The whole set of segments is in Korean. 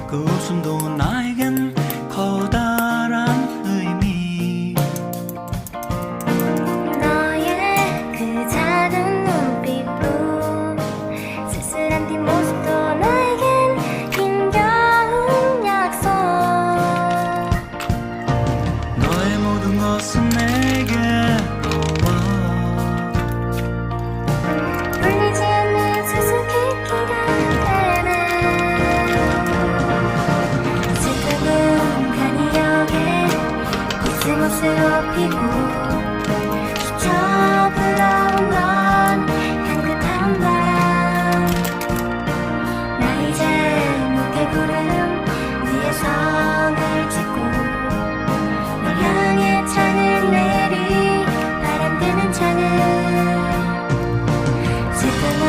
그 웃음도 나에겐 커다란 의미. 너의 그 작은 눈빛도 쓸쓸한 뒷모습도 나에겐 힘겨운 약속. 너의 모든 것은 내게로 와. 풀리지 않는 수수께끼가 되네. 지금은 간이역에 코스모스로 피고 스쳐 불러온 넌 향긋한 바람. 나 이제 무게구름 위에 성을 짓고 널 향해 창을 내리 바람 드는 창을. 지금은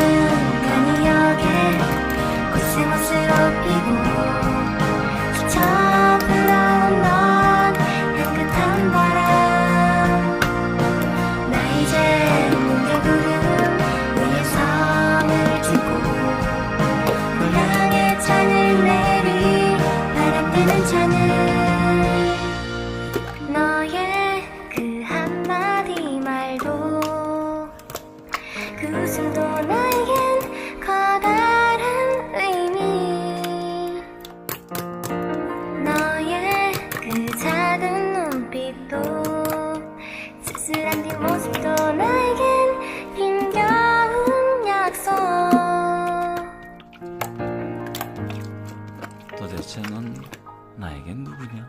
간이역에 코스모스로 피고 스쳐 불러온 넌 향긋한 바람. 나 이제 무게구름 위에 성을 짓고 널 향해 창을 내리 바람 드는 창을. 너의 그 한마디 말도 그 웃음도 나에겐 커다란 의미. 너의 그 작은 눈빛도 쓸쓸한 뒷모습도 나에겐 힘겨운 약속. 도대체 넌 나에겐 누구냐?